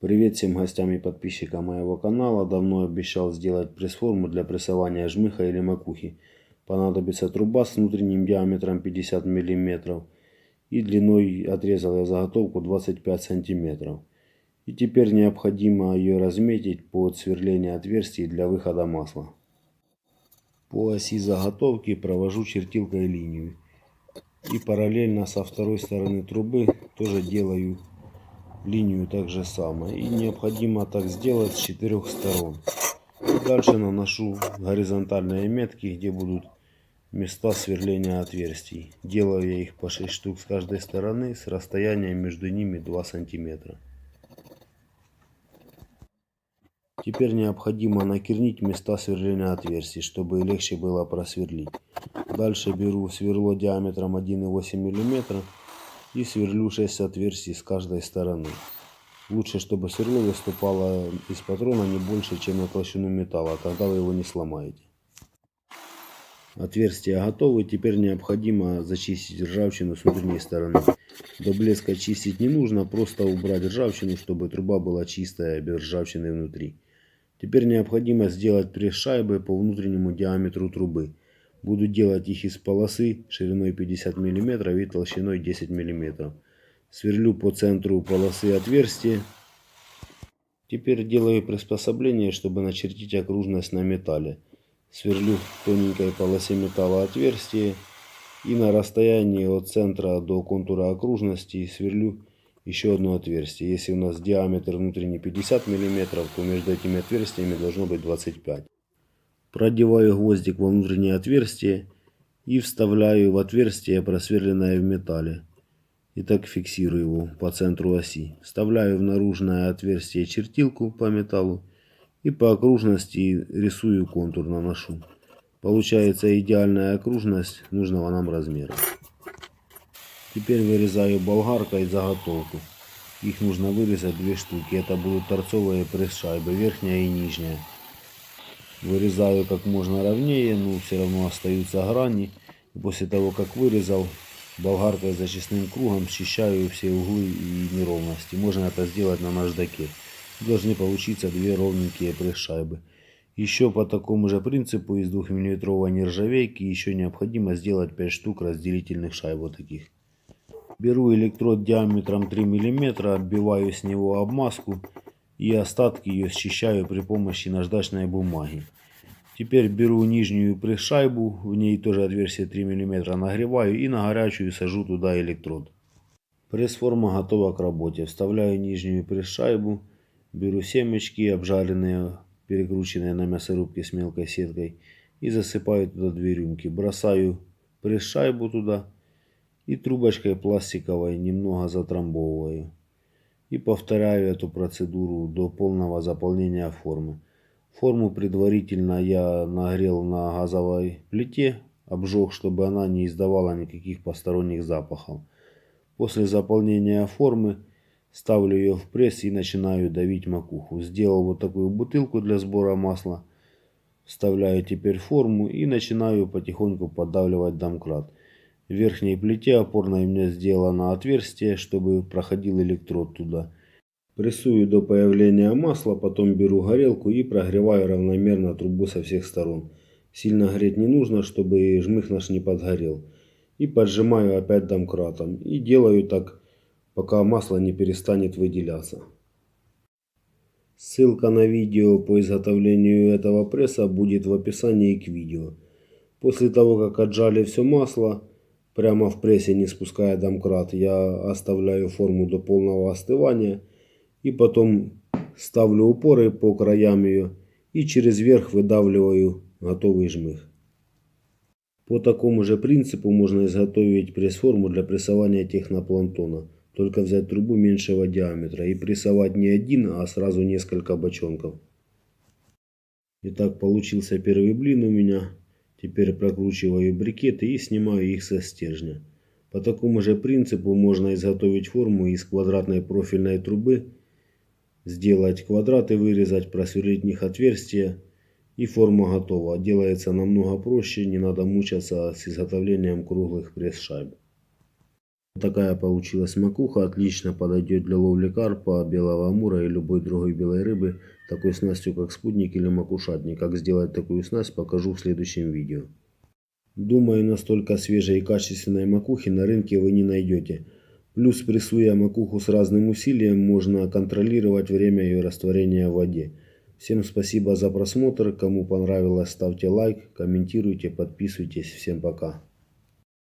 Привет всем гостям и подписчикам моего канала. Давно обещал сделать пресс-форму для прессования жмыха или макухи. Понадобится труба с внутренним диаметром 50 мм и длиной, отрезал я заготовку, 25 см. И теперь необходимо ее разметить под сверление отверстий для выхода масла. По оси заготовки провожу чертилкой линию. И параллельно со второй стороны трубы тоже делаю линию так же самое. И необходимо так сделать с 4 сторон. И дальше наношу горизонтальные метки, где будут места сверления отверстий. Делаю я их по 6 штук с каждой стороны, с расстоянием между ними 2 сантиметра. Теперь необходимо накернить места сверления отверстий, чтобы легче было просверлить. Дальше беру сверло диаметром 1,8 мм и сверлю 6 отверстий с каждой стороны. Лучше, чтобы сверло выступало из патрона не больше, чем на толщину металла, тогда вы его не сломаете. Отверстия готовы, теперь необходимо зачистить ржавчину с внутренней стороны. До блеска чистить не нужно, просто убрать ржавчину, чтобы труба была чистая, без ржавчины внутри. Теперь необходимо сделать пресс-шайбы по внутреннему диаметру трубы. Буду делать их из полосы шириной 50 мм и толщиной 10 мм. Сверлю по центру полосы отверстие. Теперь делаю приспособление, чтобы начертить окружность на металле. Сверлю в тоненькой полосе металла отверстие и на расстоянии от центра до контура окружности сверлю еще одно отверстие. Если у нас диаметр внутренний 50 мм, то между этими отверстиями должно быть 25. Продеваю гвоздик во внутреннее отверстие и вставляю в отверстие, просверленное в металле. И так фиксирую его по центру оси. Вставляю в наружное отверстие чертилку по металлу и по окружности рисую контур, наношу. Получается идеальная окружность нужного нам размера. Теперь вырезаю болгаркой заготовку. Их нужно вырезать 2 штуки. Это будут торцовые пресс-шайбы, верхняя и нижняя. Вырезаю как можно ровнее, но все равно остаются грани. И после того, как вырезал, болгаркой зачистным кругом счищаю все углы и неровности. Можно это сделать на наждаке. Должны получиться 2 ровненькие пресс-шайбы. Еще по такому же принципу из 2 мм нержавейки еще необходимо сделать 5 штук разделительных шайб вот таких. Беру электрод диаметром 3 мм, отбиваю с него обмазку и остатки ее счищаю при помощи наждачной бумаги. Теперь беру нижнюю пресс-шайбу, в ней тоже отверстие 3 мм, нагреваю и на горячую сажу туда электрод. Пресс-форма готова к работе. Вставляю нижнюю пресс-шайбу, беру семечки обжаренные, перекрученные на мясорубке с мелкой сеткой, и засыпаю туда 2 рюмки. Бросаю пресс-шайбу туда и трубочкой пластиковой немного затрамбовываю. И повторяю эту процедуру до полного заполнения формы. Форму предварительно я нагрел на газовой плите, обжег, чтобы она не издавала никаких посторонних запахов. После заполнения формы ставлю ее в пресс и начинаю давить макуху. Сделал вот такую бутылку для сбора масла. Вставляю теперь форму и начинаю потихоньку поддавливать домкрат. В верхней плите опорной у меня сделано отверстие, чтобы проходил электрод туда. Прессую до появления масла, потом беру горелку и прогреваю равномерно трубу со всех сторон. Сильно греть не нужно, чтобы жмых наш не подгорел. И поджимаю опять домкратом. И делаю так, пока масло не перестанет выделяться. Ссылка на видео по изготовлению этого пресса будет в описании к видео. После того, как отжали все масло, прямо в прессе, не спуская домкрат, я оставляю форму до полного остывания. И потом ставлю упоры по краям ее и через верх выдавливаю готовый жмых. По такому же принципу можно изготовить пресс-форму для прессования технопланктона. Только взять трубу меньшего диаметра и прессовать не один, а сразу несколько бочонков. Итак, получился первый блин у меня. Теперь прокручиваю брикеты и снимаю их со стержня. По такому же принципу можно изготовить форму из квадратной профильной трубы. Сделать квадраты, вырезать, просверлить в них отверстия, и форма готова. Делается намного проще, не надо мучаться с изготовлением круглых пресс-шайб. Такая получилась макуха, отлично подойдет для ловли карпа, белого амура и любой другой белой рыбы, такой снастью как спутник или макушатник. Как сделать такую снасть, покажу в следующем видео. Думаю, настолько свежей и качественной макухи на рынке вы не найдете. Плюс, прессуя макуху с разным усилием, можно контролировать время ее растворения в воде. Всем спасибо за просмотр. Кому понравилось, ставьте лайк, комментируйте, подписывайтесь. Всем пока.